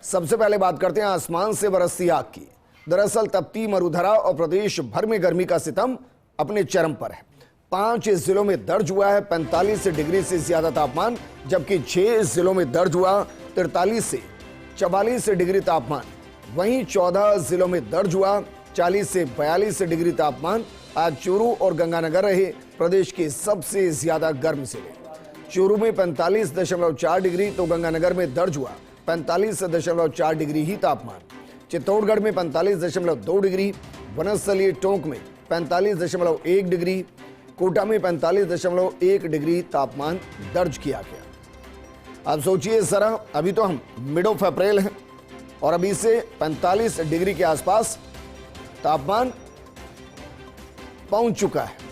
सबसे पहले बात करते हैं आसमान से बरसती आग की। दरअसल तपती मरुधरा और प्रदेश भर में गर्मी का सितम अपने चरम पर है। 5 जिलों में दर्ज हुआ है 45 डिग्री से ज्यादा तापमान, जबकि 6 जिलों में दर्ज हुआ 43 से 44 डिग्री तापमान। वहीं 14 जिलों में दर्ज हुआ 40 से 42 डिग्री तापमान। आज चूरू और गंगानगर रहे प्रदेश के सबसे ज्यादा गर्म जिले। चूरू में 45.4 डिग्री तो गंगानगर में दर्ज हुआ 45.4 डिग्री ही तापमान। चित्तौड़गढ़ में 45.2 डिग्री, वनस्थलीय टोंक में 45.1 डिग्री, कोटा में 45.1 डिग्री तापमान दर्ज किया गया। अब सोचिए जरा, अभी तो हम मिड ऑफ अप्रैल हैं और अभी से 45 डिग्री के आसपास तापमान पहुंच चुका है।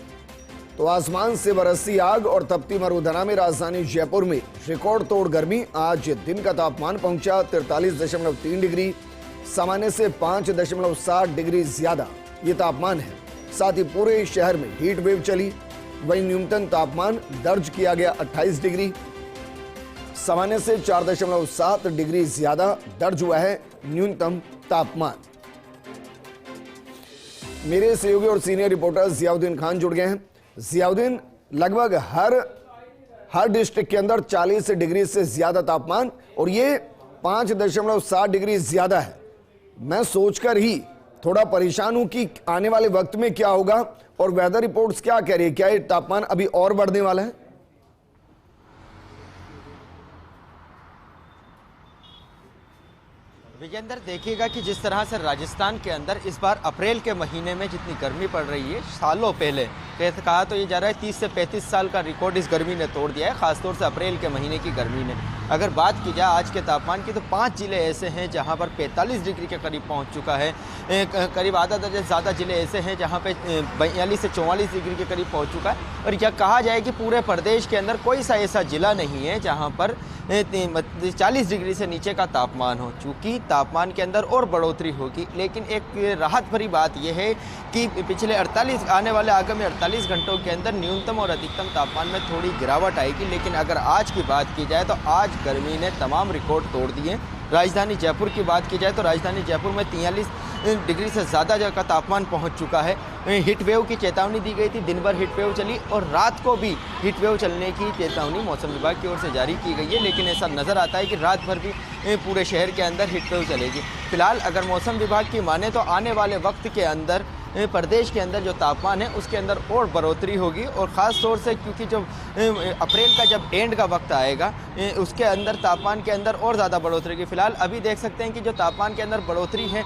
तो आसमान से बरसती आग और तपती मरुधरा में राजधानी जयपुर में रिकॉर्ड तोड़ गर्मी। आज दिन का तापमान पहुंचा 43.3 डिग्री, सामान्य से 5.7 डिग्री ज्यादा ये तापमान है। साथ ही पूरे शहर में हीट वेव चली। वहीं न्यूनतम तापमान दर्ज किया गया 28 डिग्री, सामान्य से 4.7 डिग्री ज्यादा दर्ज हुआ है न्यूनतम तापमान। मेरे सहयोगी और सीनियर रिपोर्टर जियाउद्दीन खान जुड़ गए हैं। जियाउद्दीन, लगभग हर डिस्ट्रिक्ट के अंदर 40 डिग्री से ज्यादा तापमान और ये 5.7 डिग्री ज्यादा है। मैं सोचकर ही थोड़ा परेशान हूं कि आने वाले वक्त में क्या होगा और वेदर रिपोर्ट्स क्या कह रही है, क्या ये तापमान अभी और बढ़ने वाला है? विजेंद्र, देखिएगा कि जिस तरह से राजस्थान के अंदर इस बार अप्रैल के महीने में जितनी गर्मी पड़ रही है, सालों पहले कहा तो ये जा रहा है 30 से 35 साल का रिकॉर्ड इस गर्मी ने तोड़ दिया है, खासतौर से अप्रैल के महीने की गर्मी ने। अगर बात की जाए आज के तापमान की तो 5 जिले ऐसे हैं जहां पर 45 डिग्री के करीब पहुंच चुका है। करीब आधा दर्जन ज़्यादा जिले ऐसे हैं जहां पे 42 से 44 डिग्री के करीब पहुंच चुका है। और क्या कहा जाए कि पूरे प्रदेश के अंदर कोई सा ऐसा जिला नहीं है जहाँ पर 40 डिग्री से नीचे का तापमान हो। चूँकि तापमान के अंदर और बढ़ोतरी होगी, लेकिन एक राहत भरी बात यह है कि पिछले आने वाले आगामी 48 घंटों के अंदर न्यूनतम और अधिकतम तापमान में थोड़ी गिरावट आएगी। लेकिन अगर आज की बात की जाए तो आज गर्मी ने तमाम रिकॉर्ड तोड़ दिए। राजधानी जयपुर की बात की जाए तो राजधानी जयपुर में 43 डिग्री से ज़्यादा जगह का तापमान पहुंच चुका है। हीट वेव की चेतावनी दी गई थी, दिन भर हीट वेव चली और रात को भी हीट वेव चलने की चेतावनी मौसम विभाग की ओर से जारी की गई है। लेकिन ऐसा नज़र आता है कि रात भर भी पूरे शहर के अंदर हीट वेव चलेगी। फिलहाल अगर मौसम विभाग की माने तो आने वाले वक्त के अंदर प्रदेश के अंदर जो तापमान है उसके अंदर और बढ़ोतरी होगी। और ख़ास तौर से क्योंकि जब अप्रैल का जब एंड का वक्त आएगा उसके अंदर तापमान के अंदर और ज़्यादा बढ़ोतरी होगी। फिलहाल अभी देख सकते हैं कि जो तापमान के अंदर बढ़ोतरी है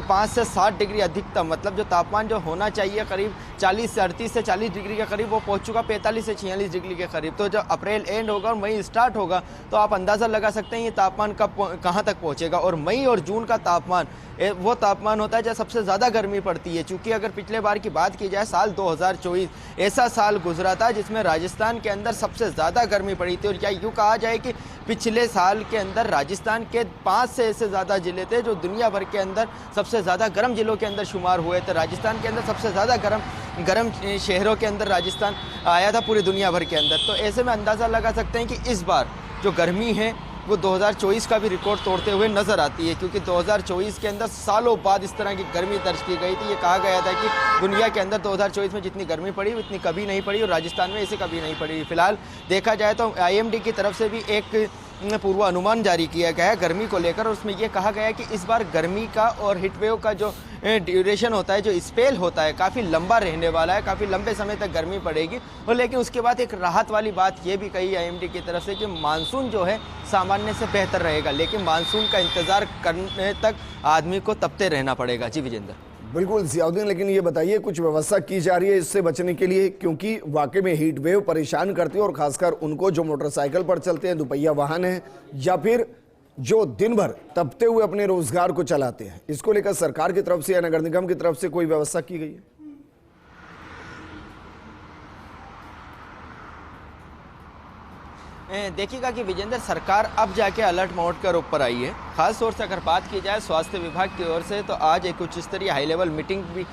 5 से 7 डिग्री अधिकतम, मतलब जो तापमान जो होना चाहिए करीब 40 से 38 से 40 डिग्री के करीब, वो पहुंच चुका 45 से 46 डिग्री के करीब। तो जब अप्रैल एंड होगा और मई स्टार्ट होगा तो आप अंदाज़ा लगा सकते हैं ये तापमान कहाँ तक पहुँचेगा। और मई और जून का तापमान वो तापमान होता है जहाँ सबसे ज़्यादा गर्मी पड़ती है। चूँकि अगर पिछले बार की बात की जाए, साल 2024 ऐसा साल गुजरा था जिसमें राजस्थान के अंदर सबसे ज़्यादा गर्मी पड़ी थी। और क्या यूँ कहा जाए कि पिछले साल के अंदर राजस्थान के 5 से ऐसे ज़्यादा ज़िले थे जो दुनिया भर के अंदर सबसे ज़्यादा गर्म ज़िलों के अंदर शुमार हुए थे। राजस्थान के अंदर सबसे ज़्यादा गर्म शहरों के अंदर राजस्थान आया था पूरी दुनिया भर के अंदर। तो ऐसे में अंदाज़ा लगा सकते हैं कि इस बार जो गर्मी है वो 2024 का भी रिकॉर्ड तोड़ते हुए नजर आती है। क्योंकि 2024 के अंदर सालों बाद इस तरह की गर्मी दर्ज की गई थी। ये कहा गया था कि दुनिया के अंदर 2024 में जितनी गर्मी पड़ी उतनी कभी नहीं पड़ी और राजस्थान में ऐसे कभी नहीं पड़ी। फिलहाल देखा जाए तो IMD की तरफ से भी एक पूर्वानुमान जारी किया गया है गर्मी को लेकर। और उसमें यह कहा गया है कि इस बार गर्मी का और हीट वेव का जो ड्यूरेशन होता है, जो स्पेल होता है, काफ़ी लंबा रहने वाला है, काफ़ी लंबे समय तक गर्मी पड़ेगी। और लेकिन उसके बाद एक राहत वाली बात यह भी कही IMD की तरफ से कि मानसून जो है सामान्य से बेहतर रहेगा। लेकिन मानसून का इंतज़ार करने तक आदमी को तपते रहना पड़ेगा। जी विजेंद्र। बिल्कुल जियाउद्दीन, लेकिन ये बताइए कुछ व्यवस्था की जा रही है इससे बचने के लिए, क्योंकि वाकई में हीट वेव परेशान करती है और खासकर उनको जो मोटरसाइकिल पर चलते हैं, दुपहिया वाहन है, या फिर जो दिन भर तपते हुए अपने रोजगार को चलाते हैं। इसको लेकर सरकार की तरफ से या नगर निगम की तरफ से कोई व्यवस्था की गई है? देखिएगा कि विजेंद्र, सरकार अब जाके अलर्ट मोड कर ऊपर आई है। खास तौर से अगर बात की जाए स्वास्थ्य विभाग की ओर से, तो आज एक उच्च स्तरीय हाई लेवल मीटिंग भी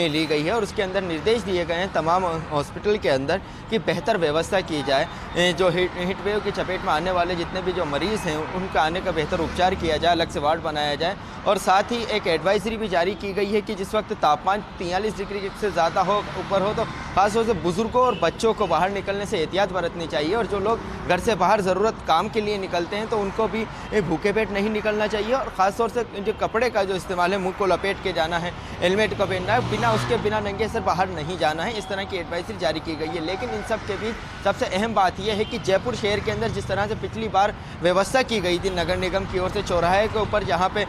ली गई है और उसके अंदर निर्देश दिए गए हैं तमाम हॉस्पिटल के अंदर कि बेहतर व्यवस्था की जाए। जो हीट वेव की चपेट में आने वाले जितने भी जो मरीज़ हैं उनका आने का बेहतर उपचार किया जाए, अलग से वार्ड बनाया जाए। और साथ ही एक एडवाइजरी भी जारी की गई है कि जिस वक्त तापमान 43 डिग्री से ज़्यादा हो ऊपर हो तो खासतौर से बुजुर्गों और बच्चों को बाहर निकलने से एहतियात बरतनी चाहिए, और जो लोग घर से बाहर ज़रूरत काम के लिए निकलते हैं तो उनको भी भूखे पेट नहीं निकलना चाहिए। और ख़ासतौर से जो कपड़े का जो इस्तेमाल है, मुंह को लपेट के जाना है, हेलमेट को पहनना है, बिना नंगे सर बाहर नहीं जाना है, इस तरह की एडवाइजरी जारी की गई है। लेकिन इन सब के बीच सबसे अहम बात यह है कि जयपुर शहर के अंदर जिस तरह से पिछली बार व्यवस्था की गई थी नगर निगम की ओर से, चौराहे के ऊपर जहाँ पे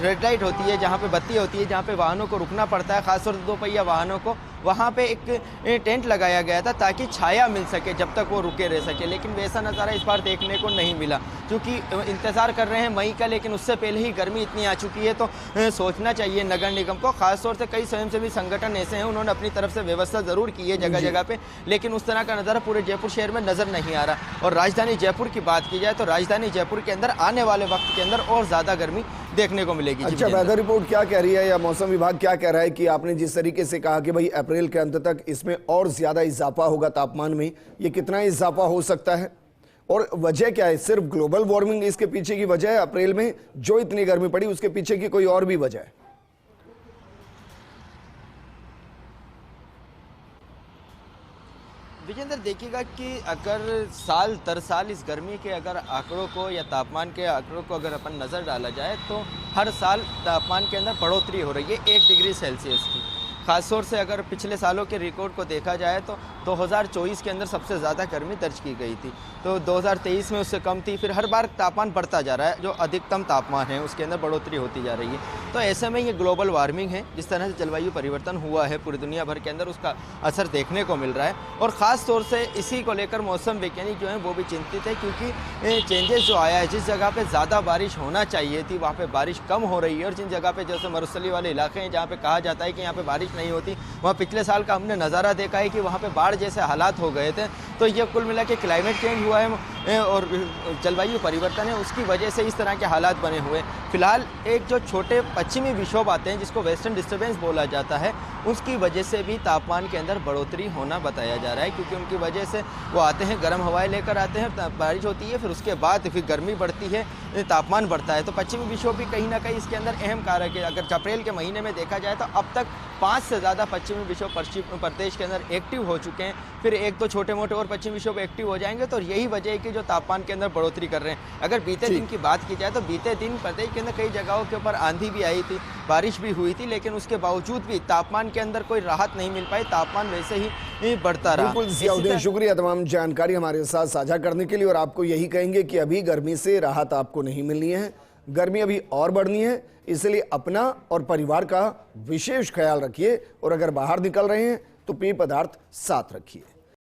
रेड लाइट होती है, जहाँ पे बत्ती होती है, जहाँ पे वाहनों को रुकना पड़ता है, खासतौर से 2 पहिया वाहनों को, वहाँ पे एक टेंट लगाया गया था ताकि छाया मिल सके जब तक वो रुके रह सके। लेकिन वैसा नज़ारा इस बार देखने को नहीं मिला, क्योंकि इंतज़ार कर रहे हैं मई का, लेकिन उससे पहले ही गर्मी इतनी आ चुकी है। तो सोचना चाहिए नगर निगम को। खासतौर से कई स्वयंसेवी संगठन ऐसे हैं, उन्होंने अपनी तरफ से व्यवस्था ज़रूर की है जगह जगह पे, लेकिन उस तरह का नज़ारा पूरे जयपुर शहर में नज़र नहीं आ रहा। और राजधानी जयपुर की बात की जाए तो राजधानी जयपुर के अंदर आने वाले वक्त के अंदर और ज़्यादा गर्मी देखने को मिलेगी। अच्छा, वेदर रिपोर्ट क्या कह रही है या मौसम विभाग क्या कह रहा है कि आपने जिस तरीके से कहा कि भाई अप्रैल के अंत तक इसमें और ज्यादा इजाफा होगा तापमान में, ये कितना इजाफा हो सकता है और वजह क्या है? सिर्फ ग्लोबल वार्मिंग इसके पीछे की वजह है? अप्रैल में जो इतनी गर्मी पड़ी उसके पीछे की कोई और भी वजह है? विजेंद्र, देखिएगा कि अगर साल दर साल इस गर्मी के अगर आंकड़ों को या तापमान के आंकड़ों को अगर अपन नज़र डाला जाए तो हर साल तापमान के अंदर बढ़ोतरी हो रही है 1 डिग्री सेल्सियस की। खासतौर से अगर पिछले सालों के रिकॉर्ड को देखा जाए तो 2024 के अंदर सबसे ज़्यादा गर्मी दर्ज की गई थी, तो 2023 में उससे कम थी। फिर हर बार तापमान बढ़ता जा रहा है, जो अधिकतम तापमान है उसके अंदर बढ़ोतरी होती जा रही है। तो ऐसे में ये ग्लोबल वार्मिंग है, जिस तरह से जलवायु परिवर्तन हुआ है पूरी दुनिया भर के अंदर, उसका असर देखने को मिल रहा है। और ख़ास तौर से इसी को लेकर मौसम वैज्ञानिक जो हैं वो भी चिंतित है, क्योंकि चेंजेस जो आया है, जिस जगह पे ज़्यादा बारिश होना चाहिए थी वहाँ पे बारिश कम हो रही है, और जिन जगह पे जैसे मरुस्थलीय वाले इलाके हैं जहाँ पे कहा जाता है कि यहाँ पे बारिश नहीं होती, वहाँ पिछले साल का हमने नज़ारा देखा है कि वहाँ पे बाढ़ जैसे हालात हो गए थे। तो ये कुल मिला के क्लाइमेट चेंज हुआ है और जलवायु परिवर्तन है, उसकी वजह से इस तरह के हालात बने हुए। फिलहाल एक जो छोटे पश्चिमी विक्षोभ आते हैं जिसको वेस्टर्न डिस्टर्बेंस बोला जाता है, उसकी वजह से भी तापमान के अंदर बढ़ोतरी होना बताया जा रहा है, क्योंकि उनकी वजह से वो आते हैं, गर्म हवाएं लेकर आते हैं, बारिश होती है, फिर उसके बाद फिर गर्मी बढ़ती है, तापमान बढ़ता है। तो पश्चिमी विक्षोभ भी कहीं ना कहीं इसके अंदर अहम कारक है। अगर अप्रैल के महीने में देखा जाए तो अब तक 5 से ज़्यादा पश्चिमी विक्षोभ पश्चिम प्रदेश के अंदर एक्टिव हो चुके हैं, फिर 1-2 छोटे मोटे और पश्चिमी विक्षोभ एक्टिव हो जाएंगे। तो यही वजह है कि जो तापमान के अंदर बढ़ोतरी कर रहे हैं। अगर बीते दिन की बात की जाए तो बीते दिन प्रदेश के अंदर कई जगहों के ऊपर आंधी भी आई थी, बारिश भी हुई थी, लेकिन उसके बावजूद भी तापमान के अंदर कोई राहत नहीं मिल पाई, तापमान वैसे ही बढ़ता रहा। बिल्कुल जियाउद्दीन, शुक्रिया तमाम जानकारी हमारे साथ साझा करने के लिए। और आपको यही कहेंगे कि अभी गर्मी से राहत आपको नहीं मिलनी है, गर्मी अभी और बढ़नी है, इसलिए अपना और परिवार का विशेष ख्याल रखिए, और अगर बाहर निकल रहे हैं तो पेय पदार्थ साथ रखिए।